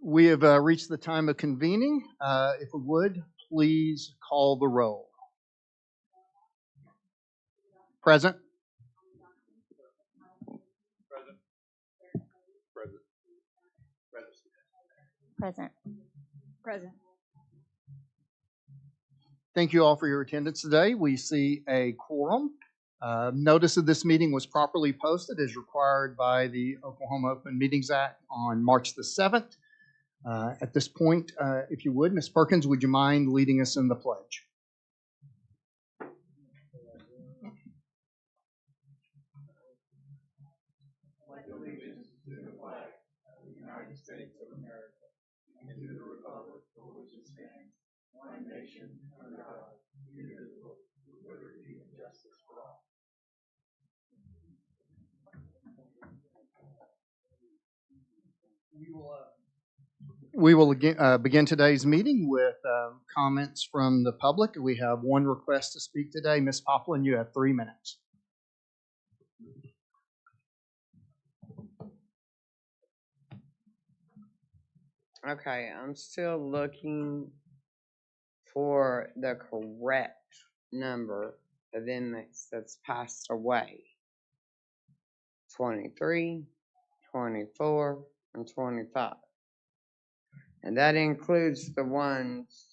We have reached the time of convening. If we would, please call the roll. Present. Present. Present. Thank you all for your attendance today. We see a quorum. Notice of this meeting was properly posted as required by the Oklahoma Open Meetings Act on March the 7th. At this point, if you would, Ms. Perkins, would you mind leading us in the pledge? Allegiance to the flag of the United States of America and to the republic for which it stands, one nation under God, indivisible, with liberty and justice for all. We will begin today's meeting with comments from the public. We have one request to speak today. Ms. Poplin, you have 3 minutes. Okay, I'm still looking for the correct number of inmates that's passed away. 23, 24, and 25. And that includes the ones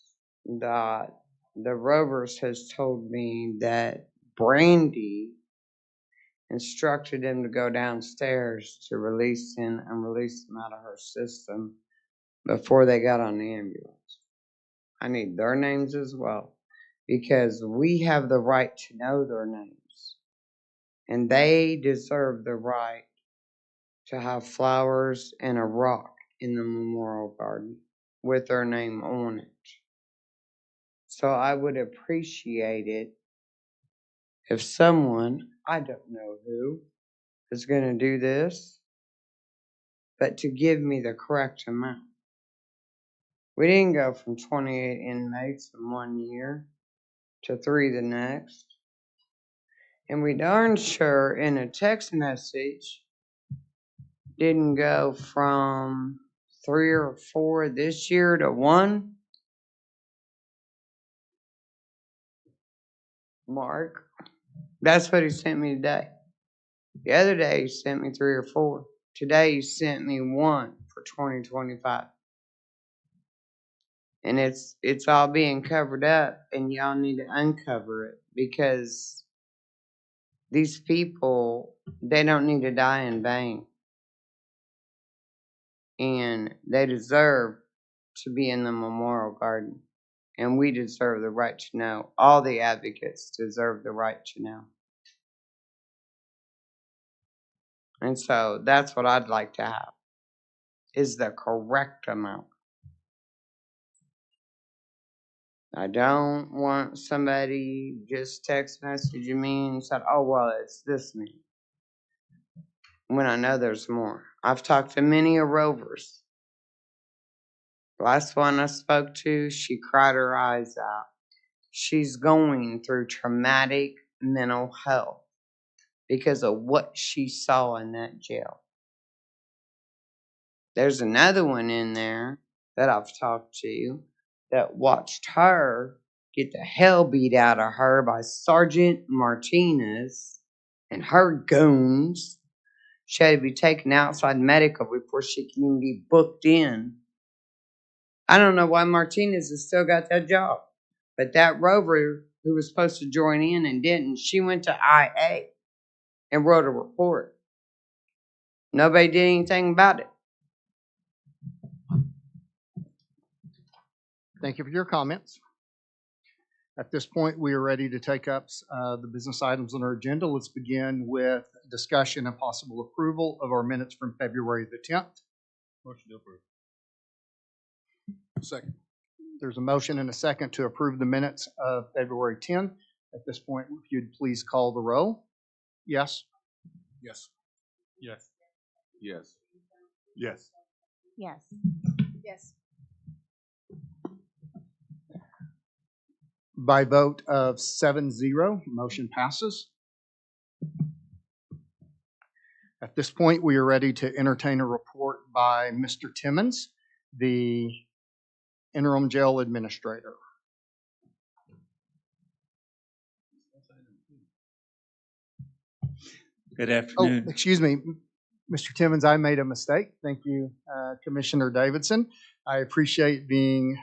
that the Rovers has told me that Brandy instructed him to go downstairs to release him and release him out of her system before they got on the ambulance. I need their names as well, because we have the right to know their names. And they deserve the right to have flowers and a rock in the memorial garden with their name on it. So I would appreciate it if someone, I don't know who, is going to do this, but to give me the correct amount. We didn't go from 28 inmates in 1 year to 3 the next. And we darn sure in a text message didn't go from 3 or 4 this year to 1. Mark, that's what he sent me today. The other day he sent me 3 or 4. Today he sent me 1 for 2025. And it's all being covered up, and y'all need to uncover it, because these people, they don't need to die in vain. And they deserve to be in the memorial garden. And we deserve the right to know. All the advocates deserve the right to know. And so that's what I'd like to have, is the correct amount. I don't want somebody just text messaging me and said, oh, well, it's this many, when I know there's more. I've talked to many Rovers. Last one I spoke to, she cried her eyes out. She's going through traumatic mental health because of what she saw in that jail. There's another one in there that I've talked to that watched her get the hell beat out of her by Sergeant Martinez and her goons. She had to be taken outside medical before she can even be booked in. I don't know why Martinez has still got that job. But that Rover who was supposed to join in and didn't, she went to IA and wrote a report. Nobody did anything about it. Thank you for your comments. At this point, we are ready to take up the business items on our agenda. Let's begin with discussion and possible approval of our minutes from February the 10th. Motion to approve. Second. There's a motion and a second to approve the minutes of February 10th. At this point, if you'd please call the roll. Yes? Yes. Yes. Yes. Yes. Yes. Yes. By vote of 7-0, motion passes. At this point, we are ready to entertain a report by Mr. Timmons. the interim jail administrator. Good Oh, afternoon. excuse me, Mr. Timmons, I made a mistake. Thank you, Commissioner Davidson. I appreciate being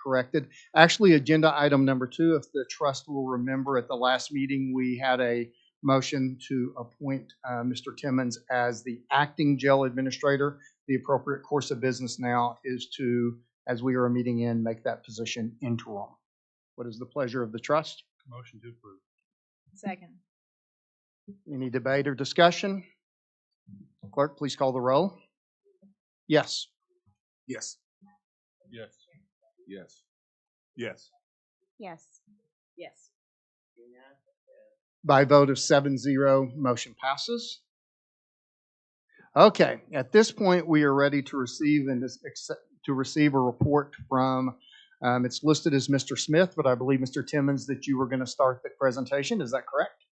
corrected. Actually, agenda item number 2, if the trust will remember, at the last meeting, we had a motion to appoint Mr. Timmons as the acting jail administrator. The appropriate course of business now is to, as we are a meeting in, make that position interim. What is the pleasure of the trust? Motion to approve. Second. Any debate or discussion? Clerk, please call the roll. Yes. Yes. Yes. Yes. Yes. Yes. Yes. By a vote of 7-0, motion passes. Okay, at this point, we are ready to receive a report from, it's listed as Mr. Smith, but I believe, Mr. Timmons, that you were going to start the presentation. Is that correct?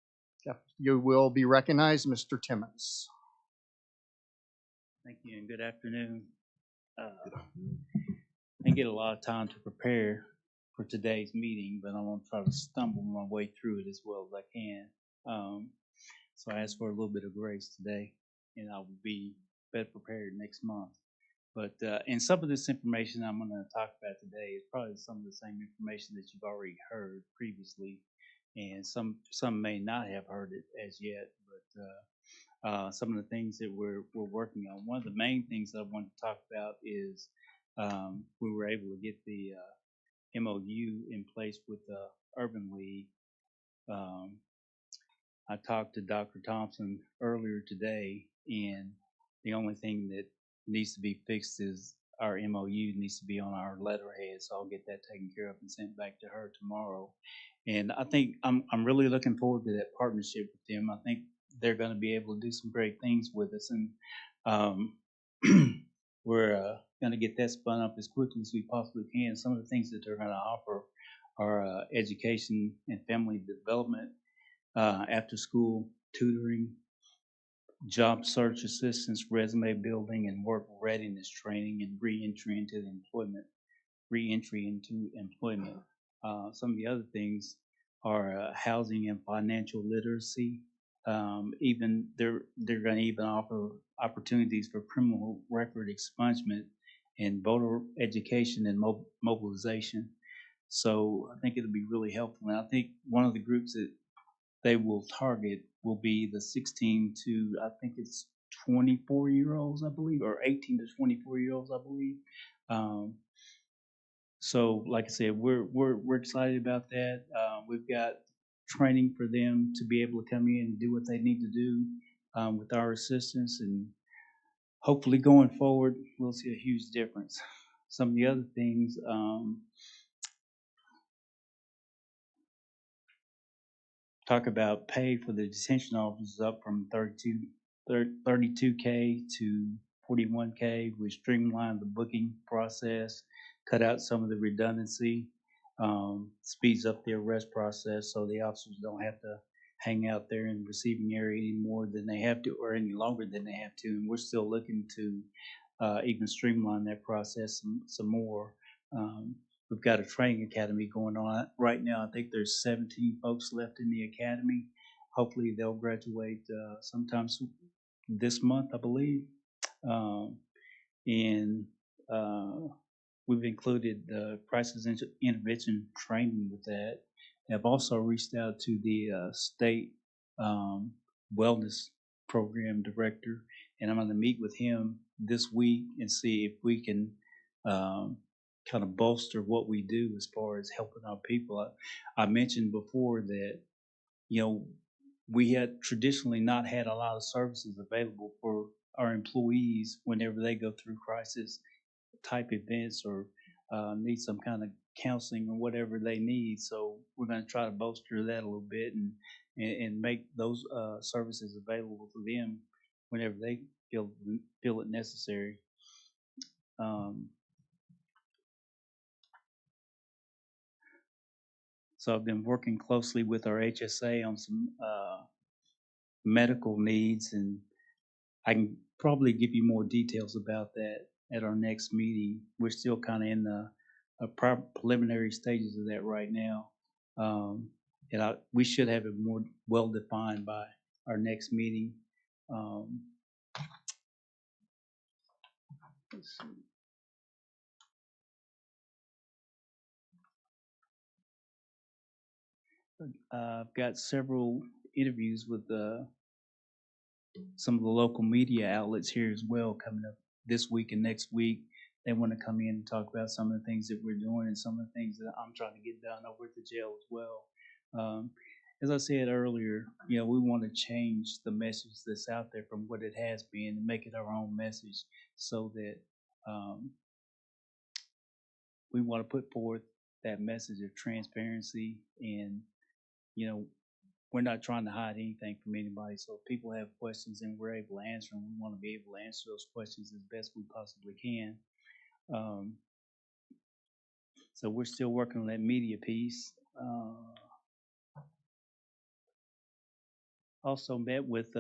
Yep. You will be recognized, Mr. Timmons. Thank you and good afternoon. I didn't get a lot of time to prepare for today's meeting, but I'm going to try to stumble my way through it as well as I can. So I ask for a little bit of grace today, and I will be better prepared next month. But and some of this information I'm going to talk about today is probably some of the same information that you've already heard previously, and some may not have heard it as yet. But some of the things that we're working on. One of the main things that I want to talk about is we were able to get the MOU in place with the Urban League. I talked to Dr. Thompson earlier today, and the only thing that needs to be fixed is our MOU needs to be on our letterhead, so I'll get that taken care of and sent back to her tomorrow. And I think I'm really looking forward to that partnership with them. I think they're going to be able to do some great things with us, and we're going to get that spun up as quickly as we possibly can. Some of the things that they're going to offer are education and family development, after school tutoring, job search assistance, resume building, and work readiness training, and reentry into employment. Some of the other things are housing and financial literacy. Even they're going to even offer opportunities for criminal record expungement and voter education and mobilization. So I think it'll be really helpful. And I think one of the groups that they will target will be the 16 to, I think it's 24-year-olds, I believe, or 18 to 24-year-olds, I believe. So, like I said, we're excited about that. We've got training for them to be able to come in and do what they need to do with our assistance, and hopefully going forward, we'll see a huge difference. Some of the other things, talk about pay for the detention officers up from 32K to 41K. We streamlined the booking process, cut out some of the redundancy, speeds up the arrest process so the officers don't have to hang out there in the receiving area any more than they have to, or any longer than they have to. And we're still looking to even streamline that process some more. We've got a training academy going on right now. I think there's 17 folks left in the academy. Hopefully they'll graduate sometime this month, I believe. And we've included crisis intervention training with that. I've also reached out to the state wellness program director, and I'm going to meet with him this week and see if we can kind of bolster what we do as far as helping our people. I mentioned before that, you know, we had traditionally not had a lot of services available for our employees whenever they go through crisis type events or need some kind of counseling or whatever they need. So we're going to try to bolster that a little bit and make those services available to them whenever they feel it necessary. So I've been working closely with our HSA on some medical needs, and I can probably give you more details about that at our next meeting. We're still kind of in the preliminary stages of that right now. We should have it more well defined by our next meeting. Let's see. I've got several interviews with some of the local media outlets here as well coming up this week and next week. They want to come in and talk about some of the things that we're doing and some of the things that I'm trying to get done over at the jail as well. As I said earlier, we want to change the message that's out there from what it has been and make it our own message, so that we want to put forth that message of transparency, and we're not trying to hide anything from anybody. So if people have questions and we're able to answer them, we want to be able to answer those questions as best we possibly can. So we're still working on that media piece. Also met with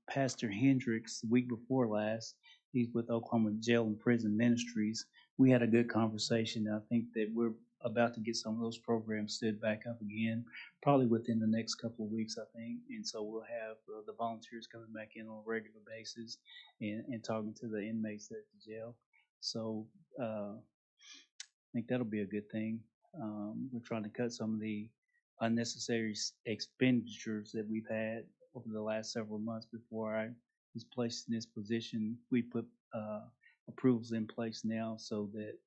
Pastor Hendricks the week before last. He's with Oklahoma Jail and Prison Ministries. We had a good conversation. I think that we're about to get some of those programs stood back up again, probably within the next couple of weeks, I think. And so we'll have the volunteers coming back in on a regular basis and talking to the inmates at the jail. So I think that'll be a good thing. We're trying to cut some of the unnecessary expenditures that we've had over the last several months. Before I was placed in this position, we put approvals in place now so that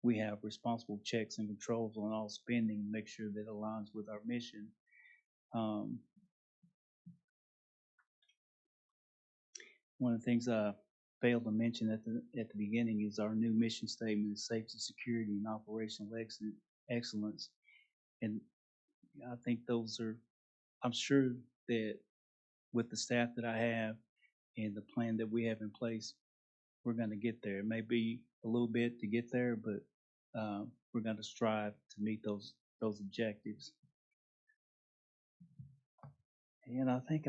we have responsible checks and controls on all spending, make sure that it aligns with our mission. One of the things I failed to mention at the beginning is our new mission statement is safety, security, and operational excellence. And I think I'm sure that with the staff that I have and the plan that we have in place, we're going to get there. It may be a little bit to get there, but we're going to strive to meet those objectives. And I think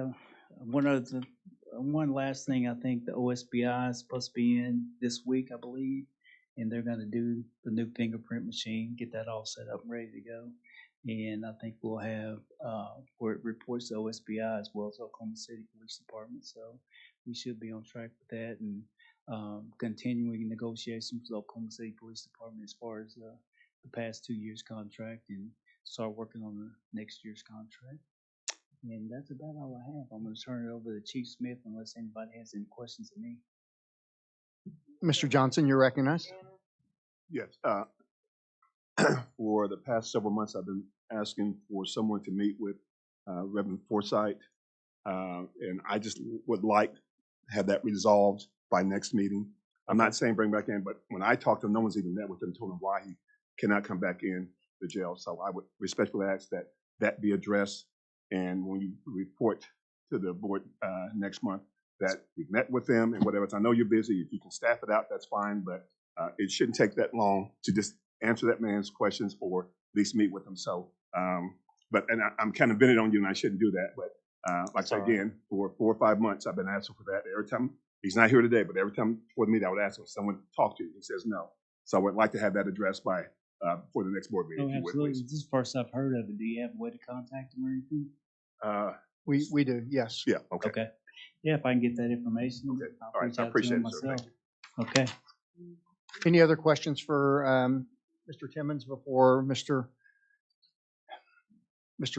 one last thing, I think the OSBI is supposed to be in this week, I believe, and they're going to do the new fingerprint machine, get that all set up and ready to go. And I think we'll have where it reports to OSBI as well as Oklahoma City Police Department. So we should be on track with that, and continuing negotiations with Oklahoma City Police Department as far as the past 2 years contract, and start working on the next year's contract. And that's about all I have. I'm going to turn it over to Chief Smith unless anybody has any questions of me. Mr. Johnson, you're recognized. Yes. For the past several months, I've been asking for someone to meet with Reverend Forsythe, and I just would like to have that resolved by next meeting. I'm not saying bring back in, but when I talked to him, no one's even met with him, told him why he cannot come back in the jail. So I would respectfully ask that that be addressed, and when you report to the board next month, that you've met with them and whatever. I know you're busy. If you can staff it out, that's fine, but it shouldn't take that long to just answer that man's questions or at least meet with him. So, I'm kind of bending on you, and I shouldn't do that. But like I said, again, for 4 or 5 months, I've been asking for that. Every time, he's not here today, but every time before the meeting, I would ask him, someone to talk to you. He says no. So I would like to have that addressed by before the next board meeting. Oh, absolutely. This is the first I've heard of it. Do you have a way to contact him or anything? We do, yes. Yeah, okay. Okay. Yeah, if I can get that information, Okay. I'll All right, reach I out to appreciate him it, sir. myself. Thank you. Okay. Any other questions for Mr. Timmons before Mr.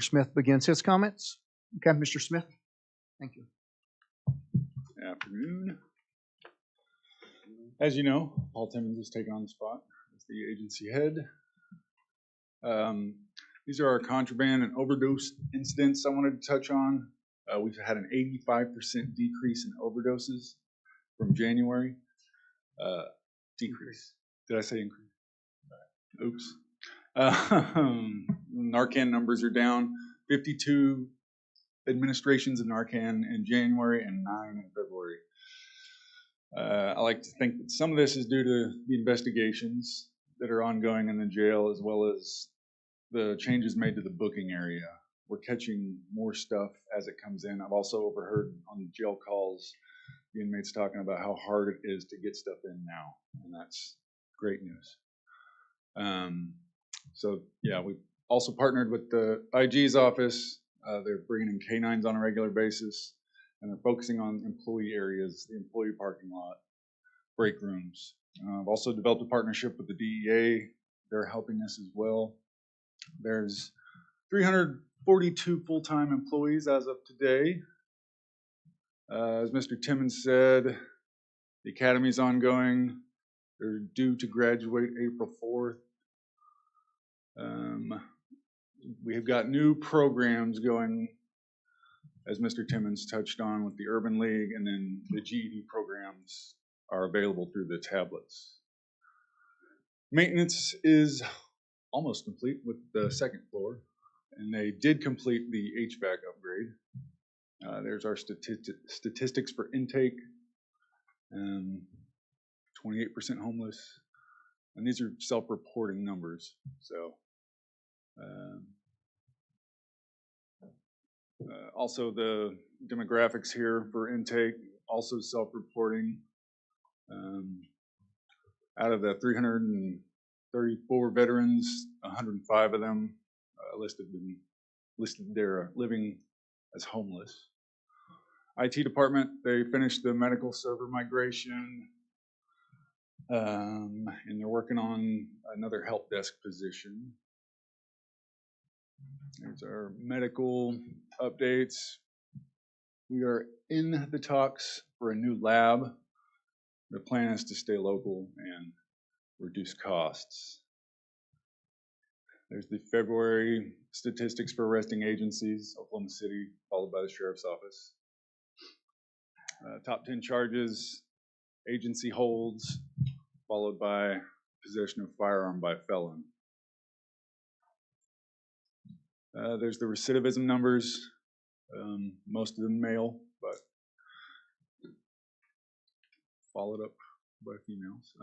Smith begins his comments? Okay, Mr. Smith. Thank you. Afternoon. As you know, Paul Timmons has taken on the spot as the agency head. These are our contraband and overdose incidents I wanted to touch on. We've had an 85% decrease in overdoses from January. Decrease. Did I say increase? Oops. Narcan numbers are down. 52 administrations of Narcan in January and 9 in February. I like to think that some of this is due to the investigations that are ongoing in the jail, as well as the changes made to the booking area. We're catching more stuff as it comes in. I've also overheard on jail calls the inmates talking about how hard it is to get stuff in now, and that's great news. So yeah, we also partnered with the IG's office. They're bringing in canines on a regular basis, and they're focusing on employee areas, the employee parking lot, break rooms. I've also developed a partnership with the DEA. They're helping us as well. There's 342 full-time employees as of today. As Mr. Timmons said, the academy's ongoing. They're due to graduate April 4th. We have got new programs going, as Mr. Timmons touched on, with the Urban League, and then the GED programs are available through the tablets. Maintenance is almost complete with the second floor, and they did complete the HVAC upgrade. There's our statistics for intake, 28% homeless, and these are self-reporting numbers. So, also the demographics here for intake, also self-reporting. Out of the 334 veterans, 105 of them listed they're living as homeless. IT department, they finished the medical server migration, and they're working on another help desk position. There's our medical updates. We are in the talks for a new lab. The plan is to stay local and reduce costs. There's the February statistics for arresting agencies, Oklahoma City, followed by the Sheriff's Office. Top 10 charges, agency holds, followed by possession of firearm by felon. There's the recidivism numbers, most of them male, but followed up by females.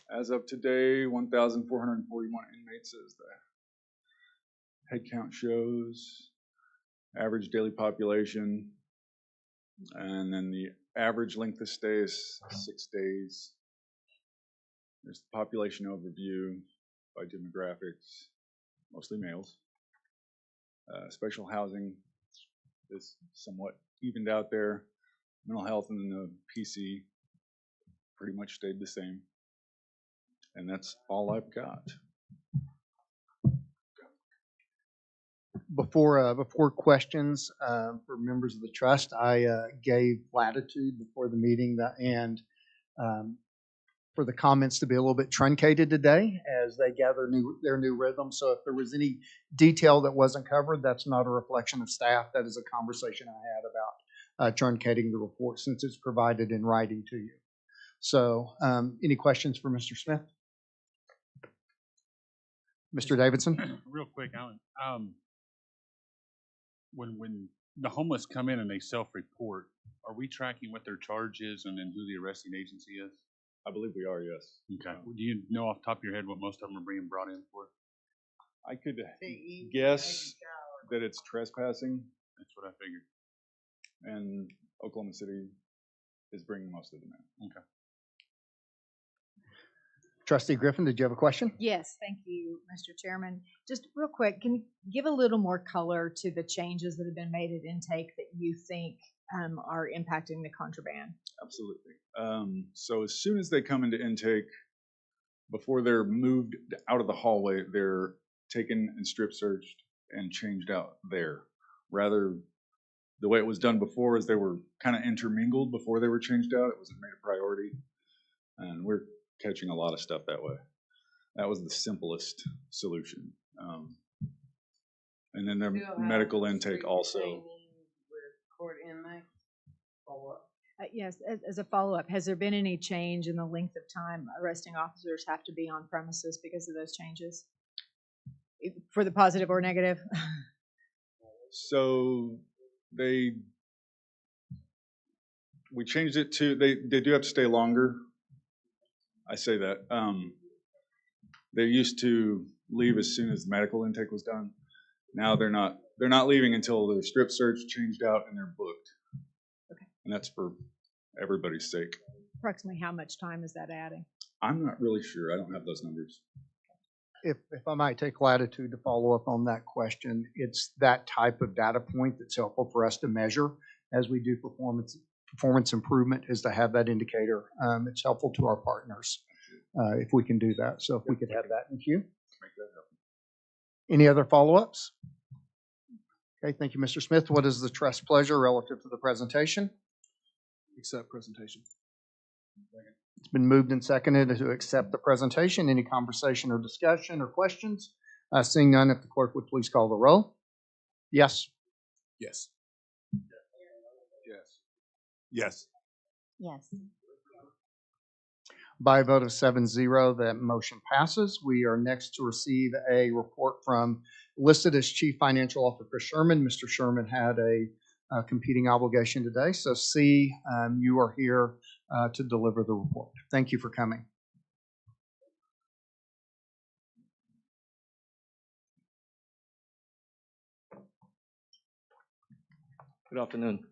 As of today, 1,441 inmates as the head count shows. Average daily population, and then the average length of stay is 6 days. There's the population overview by demographics, mostly males. Special housing is somewhat evened out there. Mental health and the PC pretty much stayed the same. And that's all I've got. Before questions for members of the trust, I gave latitude before the meeting and for the comments to be a little bit truncated today as they gather their new rhythm. So if there was any detail that wasn't covered, that's not a reflection of staff. That is a conversation I had about truncating the report since it's provided in writing to you. So any questions for Mr. Smith? Mr. Davidson? Real quick, Alan. When the homeless come in and they self-report, are we tracking what their charge is and then who the arresting agency is? I believe we are, yes. Okay. Do you know off the top of your head what most of them are being brought in for? I could guess that it's trespassing, That's what I figured. and Oklahoma City is bringing most of them in. Okay. Trustee Griffin, did you have a question? Yes, thank you, Mr. Chairman. Just real quick, can you give a little more color to the changes that have been made at intake that you think are impacting the contraband? Absolutely. So as soon as they come into intake, before they're moved out of the hallway, they're taken and strip searched and changed out there. Rather, the way it was done before is they were kind of intermingled before they were changed out. It wasn't made a priority. And we're catching a lot of stuff that way. That was the simplest solution. And then their medical intake also. Court inmates? Yes, as a follow-up, has there been any change in the length of time arresting officers have to be on premises because of those changes? For the positive or negative? So we changed it to, they do have to stay longer. I say that. They used to leave as soon as the medical intake was done. Now they're not leaving until the strip search changed out and they're booked. Okay. And that's for everybody's sake. Approximately how much time is that adding? I'm not really sure. I don't have those numbers. If I might take latitude to follow up on that question, it's that type of data point that's helpful for us to measure as we do performance improvement, is to have that indicator. It's helpful to our partners if we can do that. So if we could have that in queue. Any other follow-ups? Okay, thank you, Mr. Smith. What is the trust pleasure relative to the presentation? Accept presentation. It's been moved and seconded to accept the presentation. Any conversation or discussion or questions? Seeing none, if the clerk would please call the roll. Yes. Yes. Yes. Yes. Yes. By a vote of 7-0, that motion passes. We are next to receive a report from listed as Chief Financial Officer Chris Sherman. Mr. Sherman had a competing obligation today. So C, you are here to deliver the report. Thank you for coming. Good afternoon.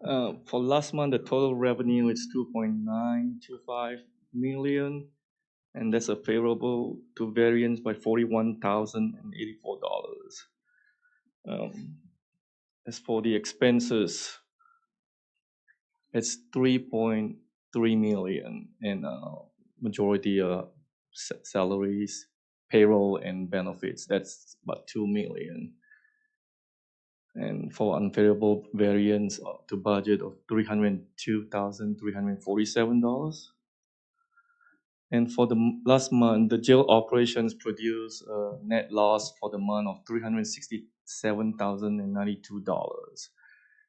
For last month, the total revenue is 2.925 million, and that's a favorable to variance by $41,084. As for the expenses, it's 3.3 million, and majority salaries, payroll, and benefits. That's about 2 million. And for unfavorable variance to budget of $302,347. And for the last month, the jail operations produced a net loss for the month of $367,092.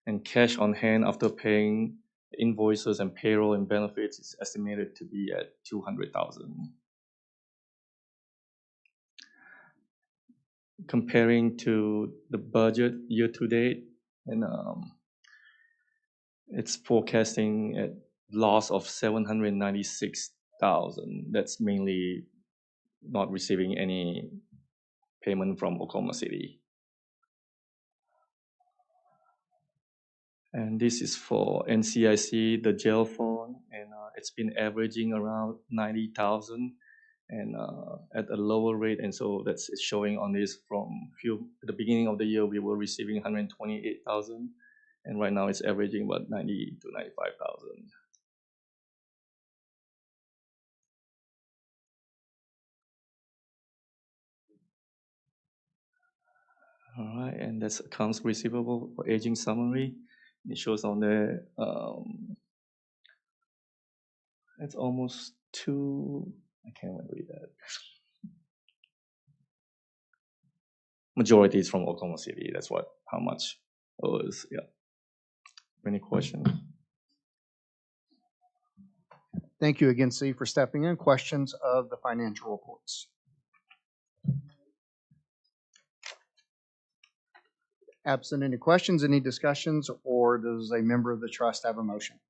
And cash on hand after paying invoices and payroll and benefits is estimated to be at $200,000. Comparing to the budget year to date, and it's forecasting a loss of $796,000. That's mainly not receiving any payment from Oklahoma City. And this is for NCIC, the jail fund, and it's been averaging around 90,000. And at a lower rate, and so that's showing on this from at the beginning of the year we were receiving 128,000, and right now it's averaging about 90 to 95,000. All right, and that's accounts receivable for aging summary. It shows on there. It's almost two. I can't read that. Majority is from Oklahoma City. That's how much it was. Yeah. Any questions? Thank you again, C, for stepping in. Questions of the financial reports? Absent any questions, any discussions, or does a member of the trust have a motion?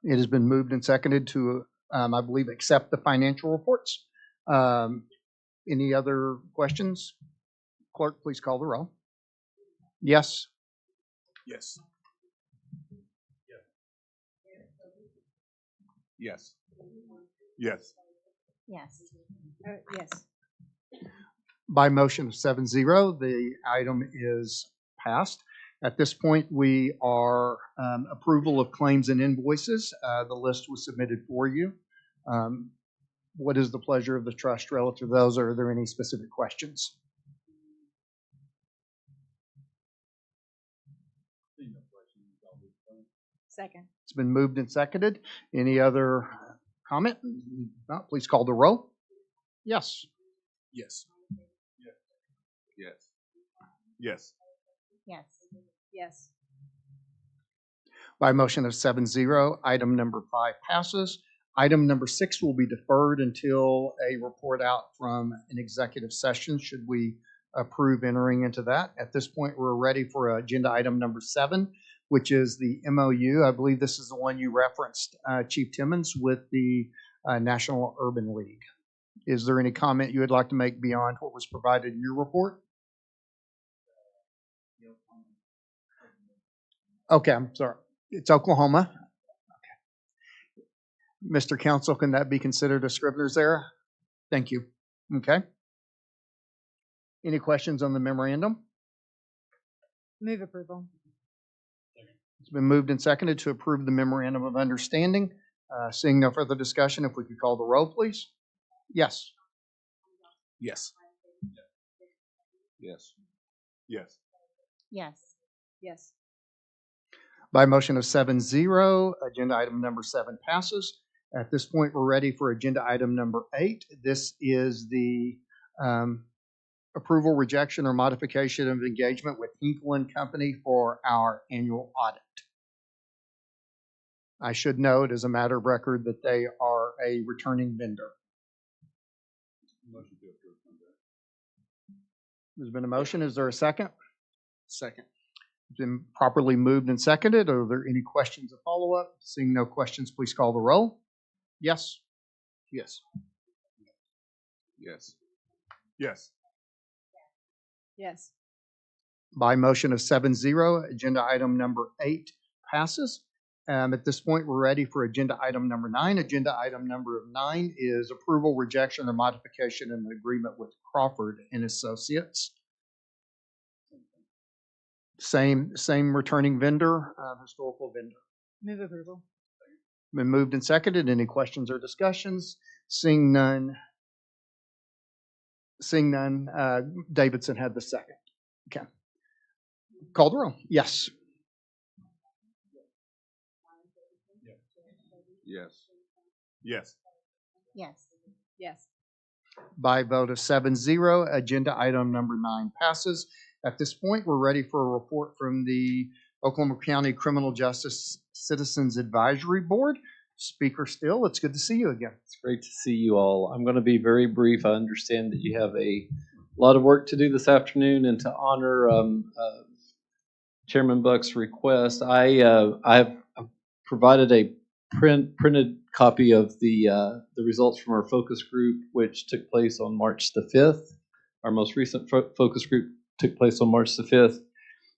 It has been moved and seconded to, I believe, accept the financial reports. Any other questions? Clerk, please call the roll. Yes. Yes. Yes. Yes. Yes. Yes. By motion of 7-0, the item is passed. At this point, we are approval of claims and invoices. The list was submitted for you. What is the pleasure of the trust relative to those? Are there any specific questions? Second. It's been moved and seconded. Any other comment? No, please call the roll. Yes. Yes. Yes. Yes. Yes. Yes. By a motion of 7-0, item number 5 passes. Item number 6 will be deferred until a report out from an executive session, should we approve entering into that. At this point, we're ready for agenda item number 7, which is the MOU. I believe this is the one you referenced, Chief Timmons, with the National Urban League. Is there any comment you would like to make beyond what was provided in your report? Okay, I'm sorry. It's Oklahoma. Okay. Mr. Counsel, can that be considered a Scrivener's error? Thank you. Okay. Any questions on the memorandum? Move approval. It's been moved and seconded to approve the memorandum of understanding. Seeing no further discussion, if we could call the roll, please. Yes. Yes. Yes. Yes. Yes. Yes. By a motion of 7-0, agenda item number 7 passes. At this point, we're ready for agenda item number 8. This is the approval, rejection, or modification of engagement with Hinkle and Company for our annual audit. I should note, as a matter of record, that they are a returning vendor. There's been a motion. Is there a second? Second. It's been properly moved and seconded. Are there any questions of follow-up? Seeing no questions, please call the roll. Yes. Yes. Yes. Yes. Yes. By motion of 7-0, agenda item number 8 passes. At this point, we're ready for agenda item number 9. Agenda item number 9 is approval, rejection, or modification in the agreement with Crawford and Associates. Same returning vendor, historical vendor. Move approval. Been moved and seconded. Any questions or discussions? Seeing none. Davidson had the second. Okay. Call the roll. Yes. Yes. Yes. Yes. Yes. By a vote of 7-0, agenda item number 9 passes. At this point, we're ready for a report from the Oklahoma County Criminal Justice Citizens Advisory Board. Speaker Still, it's good to see you again. It's great to see you all. I'm going to be very brief. I understand that you have a lot of work to do this afternoon, and to honor Chairman Buck's request, I've provided a printed copy of the results from our focus group, which took place on March the 5th. Our most recent focus group took place on March the 5th.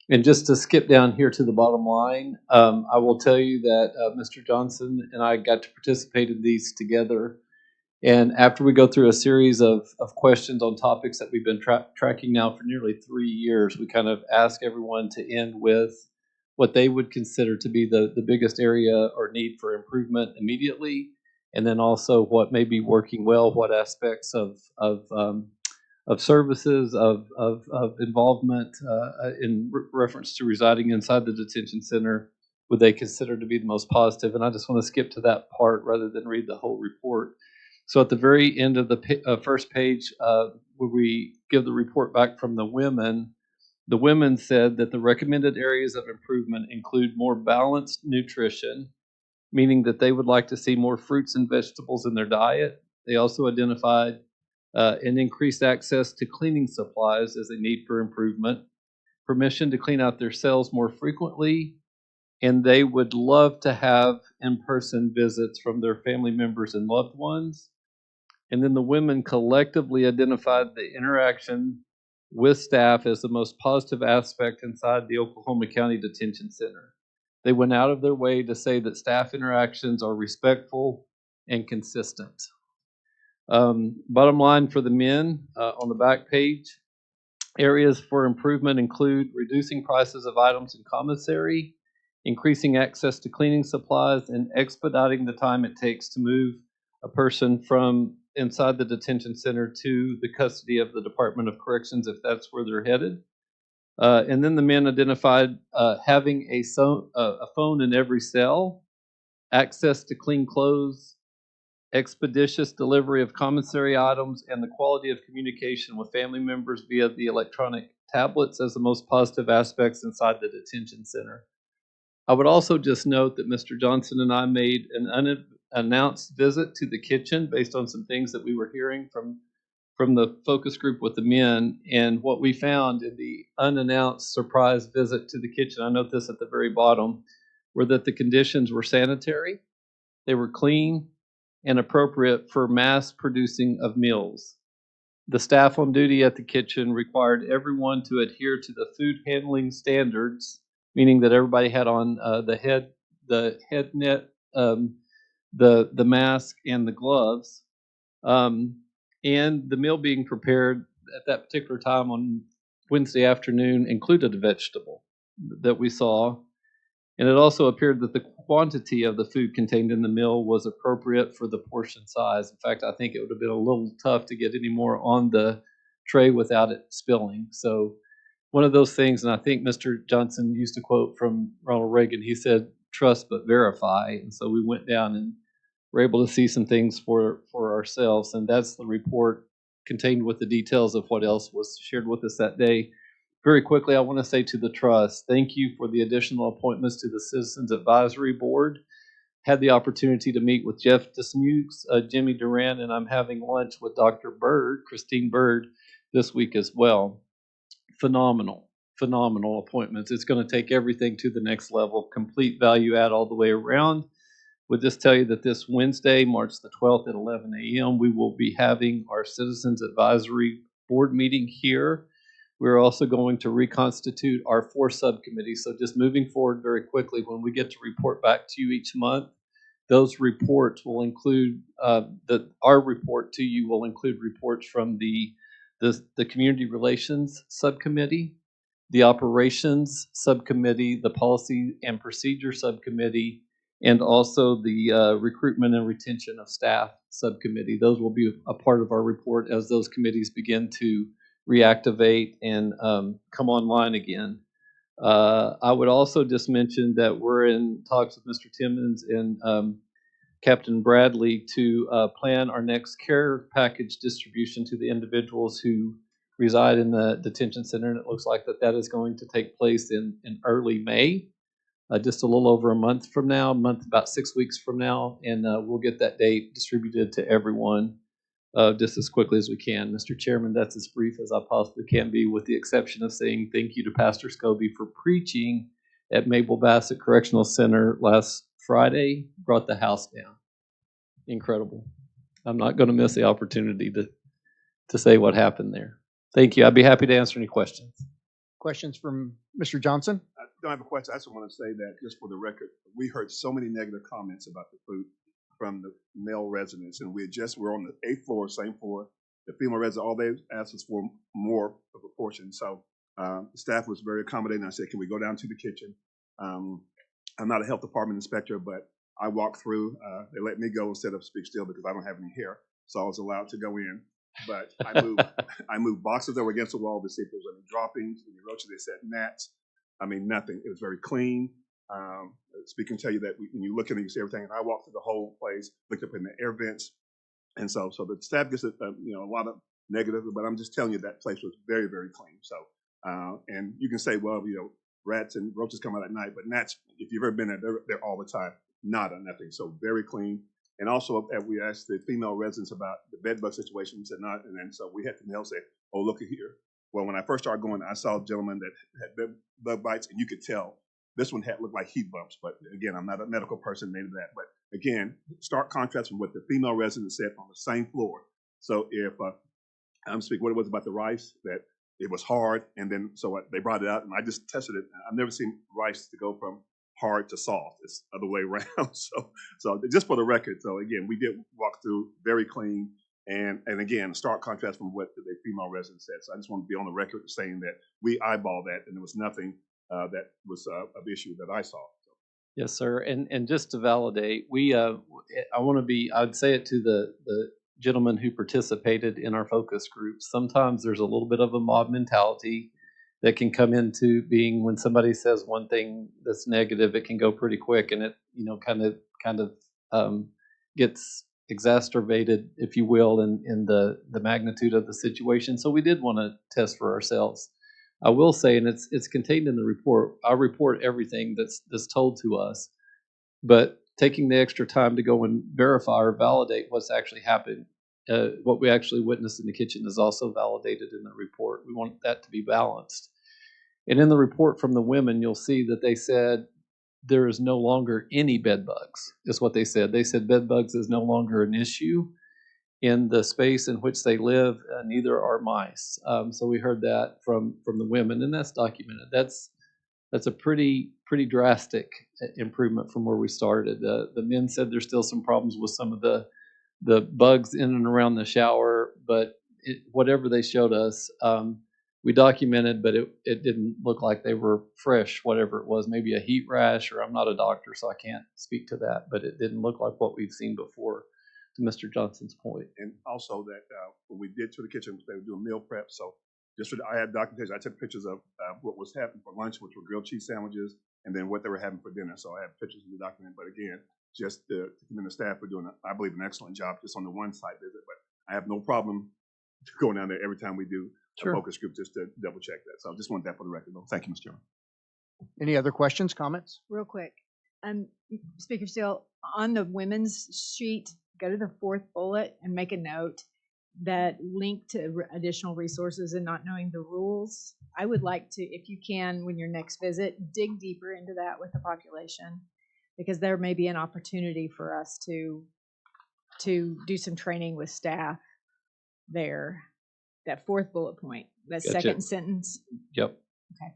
And just to skip down here to the bottom line, I will tell you that Mr. Johnson and I got to participate in these together. And after we go through a series of questions on topics that we've been tracking now for nearly 3 years, we kind of ask everyone to end with what they would consider to be the biggest area or need for improvement immediately, and then also what may be working well, what aspects of services, of involvement in reference to residing inside the detention center would they consider to be the most positive. And I just want to skip to that part rather than read the whole report. So at the very end of the first page, where we give the report back from the women said that the recommended areas of improvement include more balanced nutrition, meaning that they would like to see more fruits and vegetables in their diet. They also identified an increased access to cleaning supplies as a need for improvement, permission to clean out their cells more frequently, and they would love to have in-person visits from their family members and loved ones. And then the women collectively identified the interaction with staff as the most positive aspect inside the Oklahoma County Detention Center. They went out of their way to say that staff interactions are respectful and consistent. Bottom line for the men on the back page, areas for improvement include reducing prices of items in commissary, increasing access to cleaning supplies, and expediting the time it takes to move a person from inside the detention center to the custody of the Department of Corrections if that's where they're headed. And then the men identified having a phone in every cell, access to clean clothes, expeditious delivery of commissary items, and the quality of communication with family members via the electronic tablets as the most positive aspects inside the detention center. I would also just note that Mr. Johnson and I made an unannounced visit to the kitchen based on some things that we were hearing from the focus group with the men, and what we found in the unannounced surprise visit to the kitchen, I note this at the very bottom, were that the conditions were sanitary, they were clean, and appropriate for mass producing of meals. The staff on duty at the kitchen required everyone to adhere to the food handling standards, meaning that everybody had on the head net, the mask, and the gloves. And the meal being prepared at that particular time on Wednesday afternoon included a vegetable that we saw. And it also appeared that the quantity of the food contained in the meal was appropriate for the portion size. In fact, I think it would have been a little tough to get any more on the tray without it spilling. So one of those things, and I think Mr. Johnson used a quote from Ronald Reagan. He said, "Trust but verify." And so we went down and were able to see some things for ourselves. And that's the report contained with the details of what else was shared with us that day. Very quickly, I want to say to the trust, thank you for the additional appointments to the Citizens Advisory Board. Had the opportunity to meet with Jeff Dismukes, Jimmy Duran, and I'm having lunch with Dr. Bird, Christine Bird, this week as well. Phenomenal appointments. It's going to take everything to the next level, complete value add all the way around. Would just tell you that this Wednesday, March the 12th at 11 a.m., we will be having our Citizens Advisory Board meeting here. We're also going to reconstitute our 4 subcommittees. So just moving forward very quickly, when we get to report back to you each month, those reports will include, our report to you will include reports from the Community Relations Subcommittee, the Operations Subcommittee, the Policy and Procedure Subcommittee, and also the Recruitment and Retention of Staff Subcommittee. Those will be a part of our report as those committees begin to reactivate and come online again. I would also just mention that we're in talks with Mr. Timmons and Captain Bradley to plan our next care package distribution to the individuals who reside in the detention center, and it looks like that is going to take place in early May, just a little over a month from now, about 6 weeks from now, and we'll get that date distributed to everyone just as quickly as we can. Mr. Chairman, that's as brief as I possibly can be, with the exception of saying thank you to Pastor Scobie for preaching at Mabel Bassett Correctional Center last Friday. Brought the house down. Incredible. I'm not going to miss the opportunity to say what happened there. Thank you. I'd be happy to answer any questions. Questions from Mr. Johnson? I don't have a question. I just want to say that, just for the record, we heard so many negative comments about the food from the male residents, and we're on the 8th floor, same floor. The female residents, all they asked us for more of a portion. So the staff was very accommodating. I said, can we go down to the kitchen? I'm not a health department inspector, but I walked through. They let me go instead of speak still because I don't have any hair. So I was allowed to go in. But I moved boxes that were against the wall to see if there was any droppings, any roaches. They said gnats. I mean, nothing. It was very clean. Speak can tell you that when you look at it, you see everything. And I walked through the whole place, looked up in the air vents, and so the staff gets a lot of negative, but I'm just telling you that place was very, very clean. So and you can say, well, rats and roaches come out at night, but gnats, if you've ever been there, they're all the time. Nada, nothing. So very clean. And also, we asked the female residents about the bed bug situation. We said not, and then so we had the male say, "Oh, look at here." Well, when I first started going, I saw a gentleman that had bed bug bites, and you could tell this one looked like heat bumps. But again, I'm not a medical person, maybe that. But again, stark contrast from what the female resident said on the same floor. So if I'm speaking, what it was about the rice, that it was hard, and then so they brought it out, and I just tested it. I've never seen rice to go from hard to soft. It's the other way around. So just for the record, so again, we did walk through very clean, and again, stark contrast from what the female resident said. So I just want to be on the record saying that we eyeballed that, and there was nothing that was of issue that I saw. So. Yes, sir. And just to validate, I'd say it to the gentleman who participated in our focus groups. Sometimes there's a little bit of a mob mentality that can come into being when somebody says one thing that's negative. It can go pretty quick, and it kind of gets exacerbated, if you will, in the magnitude of the situation. So we did want to test for ourselves. I will say, and it's contained in the report. I report everything that's told to us, but taking the extra time to go and verify or validate what's actually happened, what we actually witnessed in the kitchen, is also validated in the report. We want that to be balanced. And in the report from the women, you'll see that they said there is no longer any bed bugs, is what they said. They said bed bugs is no longer an issue. in the space in which they live, neither are mice. So we heard that from the women, and that's documented. That's a pretty drastic improvement from where we started. The men said there's still some problems with some of the bugs in and around the shower, but whatever they showed us, we documented, but it didn't look like they were fresh, whatever it was, maybe a heat rash, or I'm not a doctor, so I can't speak to that, but it didn't look like what we've seen before, to Mr. Johnson's point. And also that when we did to the kitchen, they were doing meal prep. So I had documentation. I took pictures of what was happening for lunch, which were grilled cheese sandwiches, and then what they were having for dinner. So I have pictures in the document. But again, just to commend the staff for doing, I believe, an excellent job just on the one site visit. But I have no problem going down there every time we do Sure. a focus group just to double check that. So I just want that for the record, though. Thank you, Mr. Chairman. Any other questions, comments? Real quick, Speaker Steele, on the women's sheet, go to the fourth bullet and make a note that link to additional resources and not knowing the rules. I would like to, if you can, when your next visit, dig deeper into that with the population, because there may be an opportunity for us to do some training with staff there. That fourth bullet point, that Gotcha. second sentence. Yep. Okay.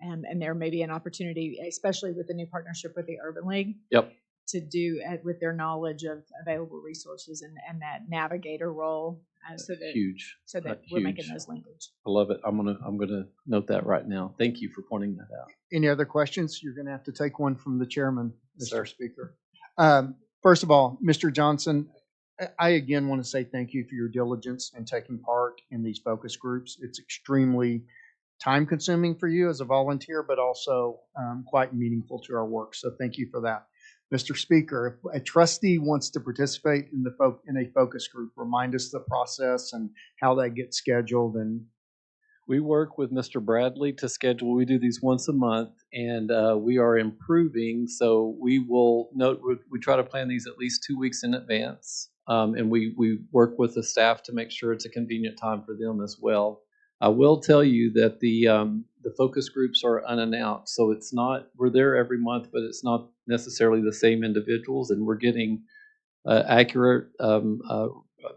And there may be an opportunity, especially with the new partnership with the Urban League. Yep. To do with their knowledge of available resources and that navigator role, so that Huge. so that Huge. we're making those linkage. I love it. I'm gonna note that right now. Thank you for pointing that out. Any other questions? You're going to have to take one from the chairman, Mr. Sir. Speaker. First of all, Mr. Johnson, I again want to say thank you for your diligence in taking part in these focus groups. It's extremely time consuming for you as a volunteer, but also quite meaningful to our work. So thank you for that. Mr. Speaker, if a trustee wants to participate in a focus group, remind us the process and how that gets scheduled. And We work with Mr. Bradley to schedule. We do these once a month, and we are improving. So we will note, we try to plan these at least 2 weeks in advance. And we work with the staff to make sure it's a convenient time for them as well. I will tell you that the focus groups are unannounced. So it's not, we're there every month, but it's not necessarily the same individuals. And we're getting accurate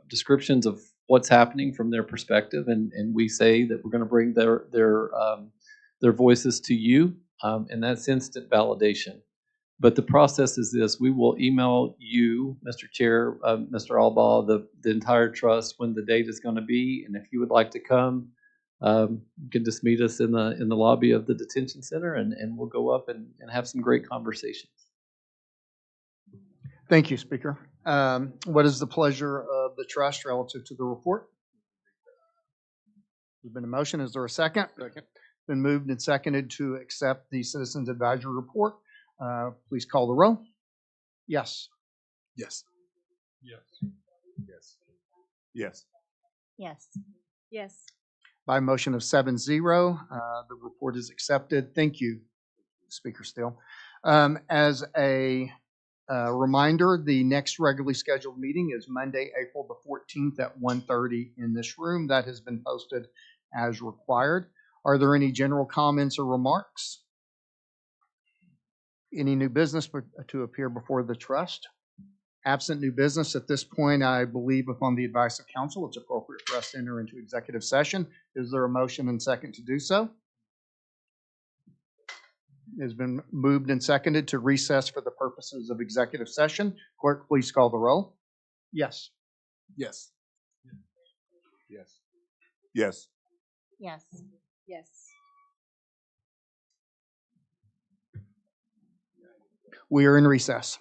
descriptions of what's happening from their perspective, and we say that we're going to bring their voices to you, and that's instant validation. But the process is this: we will email you, Mr. Chair, Mr. Albaugh, the entire trust when the date is going to be, and if you would like to come, you can just meet us in the lobby of the detention center, and we'll go up and have some great conversations. thank you, Speaker. What is the pleasure of the trust relative to the report? There's been a motion. Is there a second? Second. Been moved and seconded to accept the Citizens Advisory Report. Please call the roll. Yes. Yes. Yes. Yes. Yes. Yes. Yes. By a motion of 7-0, the report is accepted. Thank you, Speaker Steele. As a reminder, the next regularly scheduled meeting is Monday, April the 14th at 1:30 in this room. That has been posted as required. Are there any general comments or remarks? Any new business to appear before the trust? Absent new business at this point, I believe upon the advice of counsel, it's appropriate for us to enter into executive session. Is there a motion and second to do so? It has been moved and seconded to recess for the purposes of executive session. Clerk, please call the roll. Yes. Yes. Yes. Yes. Yes. Yes. We are in recess.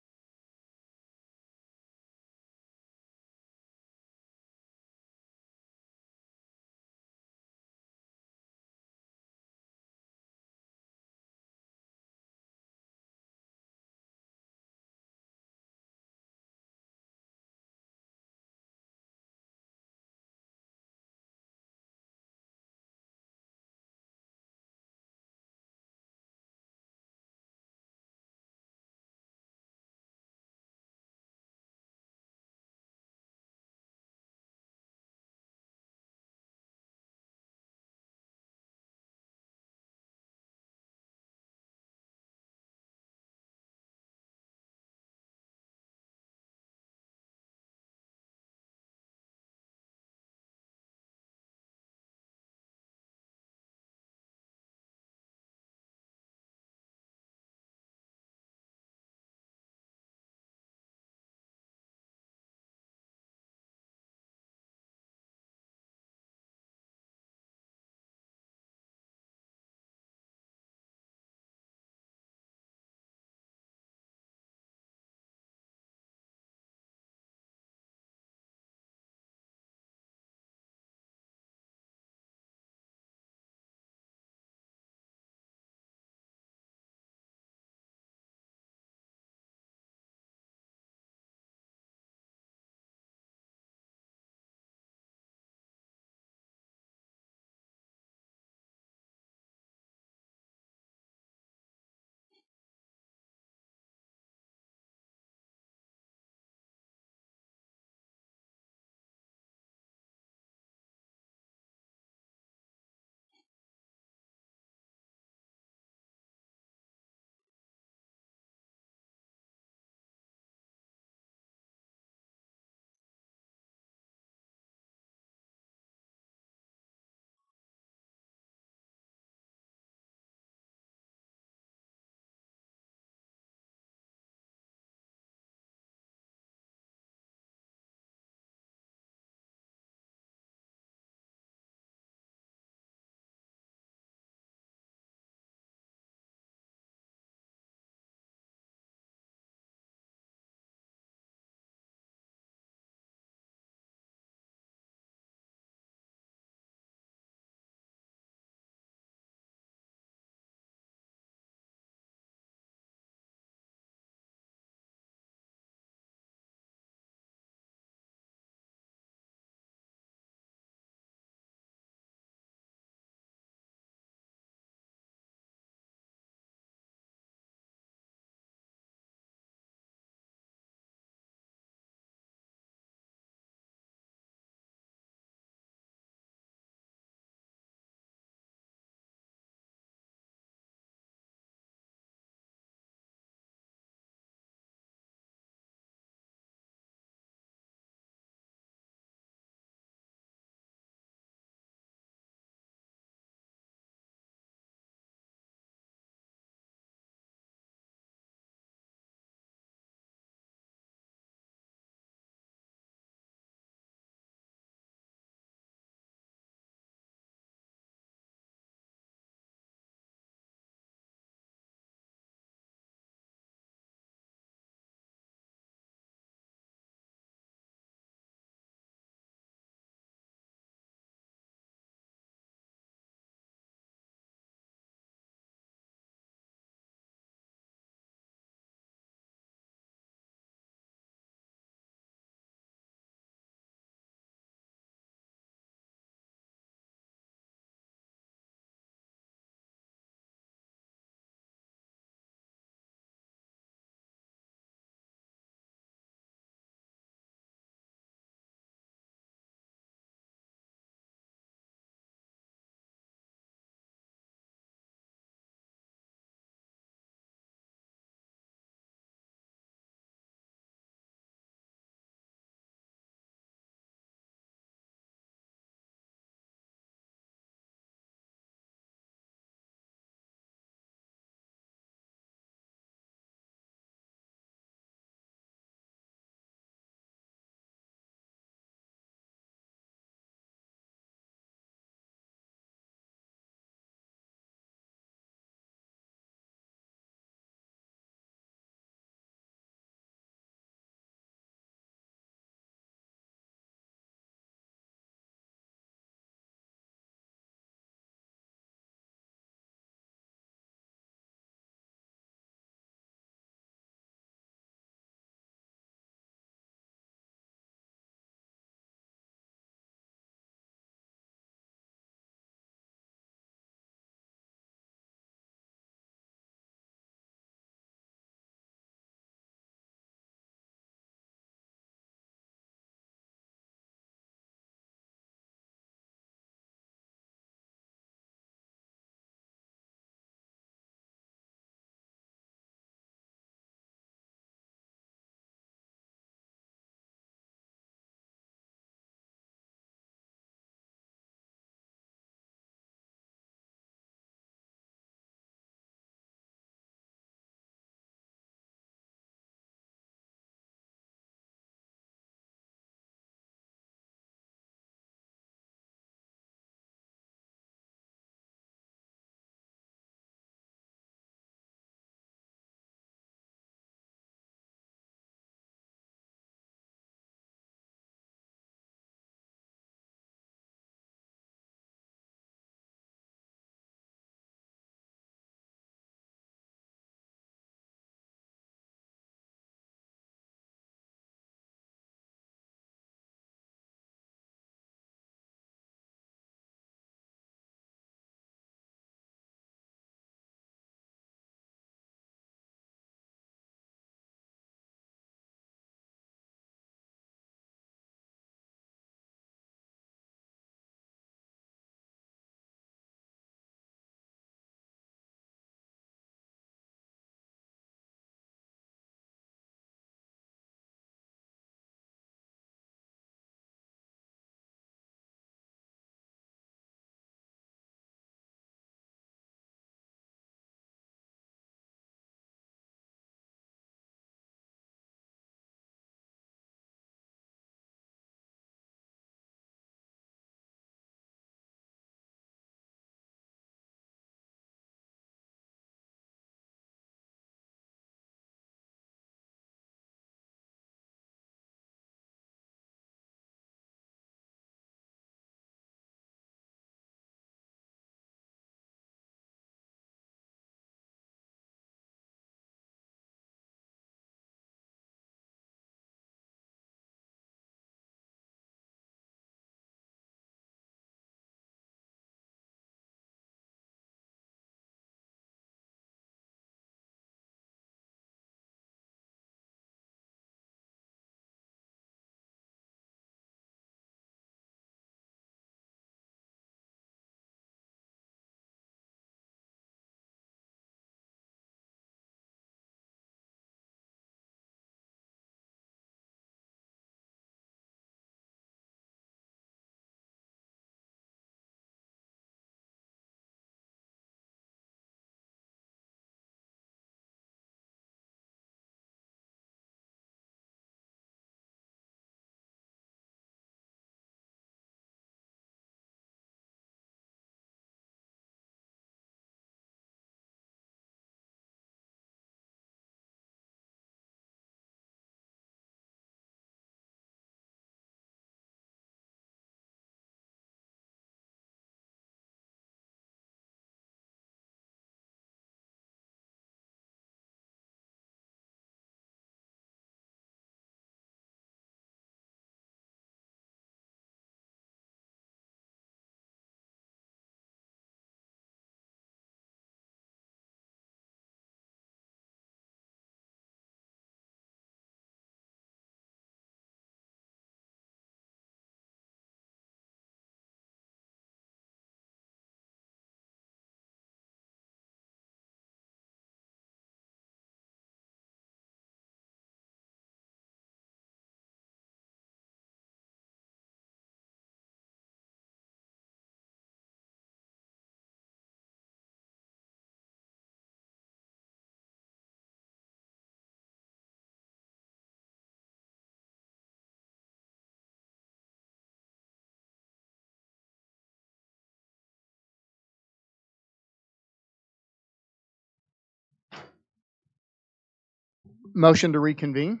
Motion to reconvene?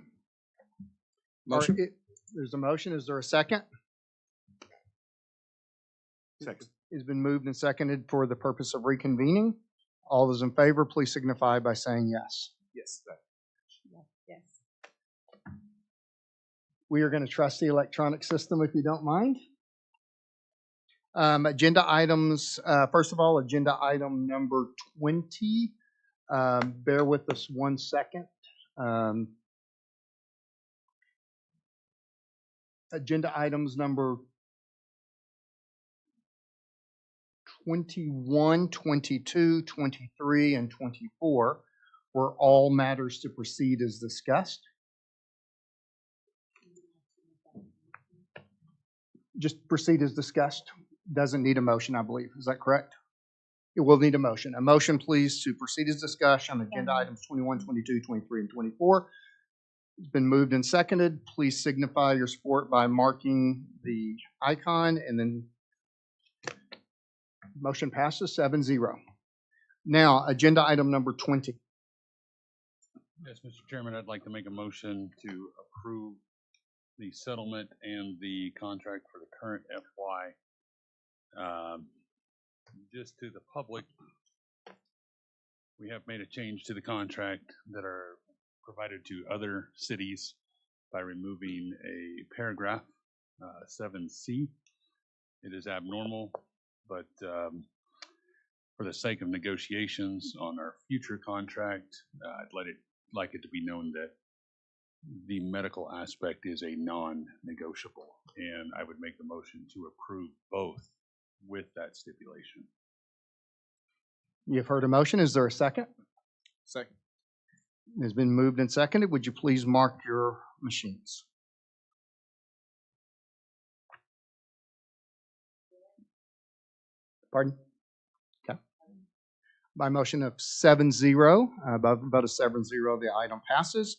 Motion. There's a motion. Is there a second? Second. It's been moved and seconded for the purpose of reconvening. All those in favor, please signify by saying yes. Yes. Yes. We are going to trust the electronic system if you don't mind. Agenda items, first of all, agenda item number 20. Bear with us 1 second. Agenda items number 21, 22, 23, and 24 were all matters to proceed as discussed. Just proceed as discussed. Doesn't need a motion, I believe. Is that correct? It will need a motion. A motion, please, to proceed as discussed on agenda items 21, 22, 23, and 24. It's been moved and seconded. Please signify your support by marking the icon, and then motion passes 7-0. Now, agenda item number 20. Yes, Mr. Chairman, I'd like to make a motion to approve the settlement and the contract for the current FY. Just to the public, we have made a change to the contract that are provided to other cities by removing a paragraph, 7C. It is abnormal, but for the sake of negotiations on our future contract, I'd like it to be known that the medical aspect is a non-negotiable, and I would make the motion to approve both with that stipulation. You've heard a motion. Is there a second? Second. It has been moved and seconded. Would you please mark your machines? Pardon? Okay. By motion of 7-0, about a 7-0, the item passes.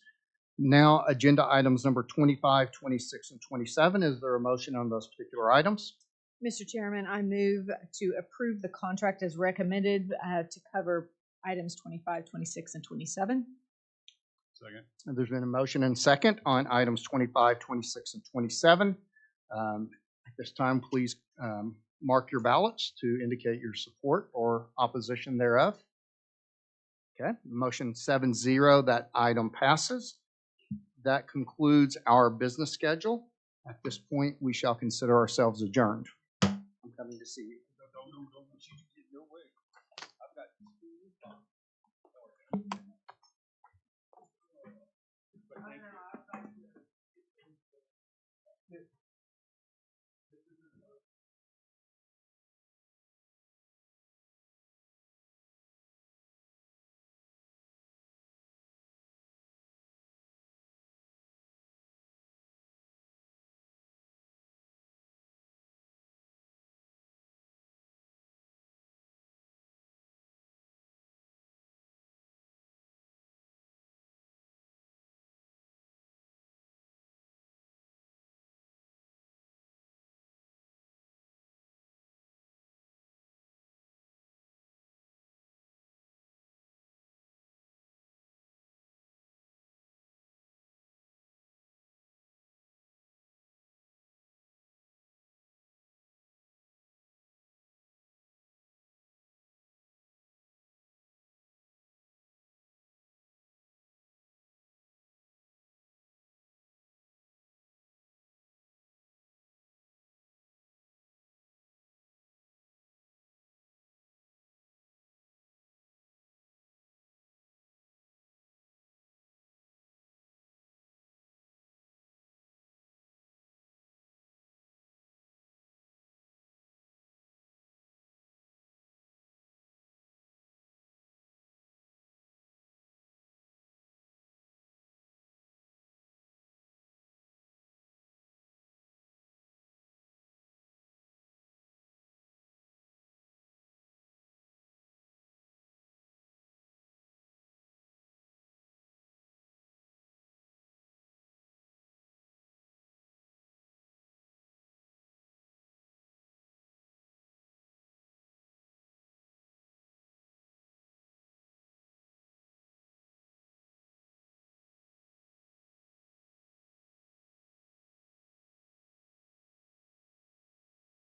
Now, agenda items number 25, 26, and 27. Is there a motion on those particular items? Mr. Chairman, I move to approve the contract as recommended to cover items 25, 26, and 27. Second. There's been a motion and second on items 25, 26, and 27. At this time, please mark your ballots to indicate your support or opposition thereof. Okay, motion 7-0, that item passes. That concludes our business schedule. At this point, we shall consider ourselves adjourned. I'm coming to see you.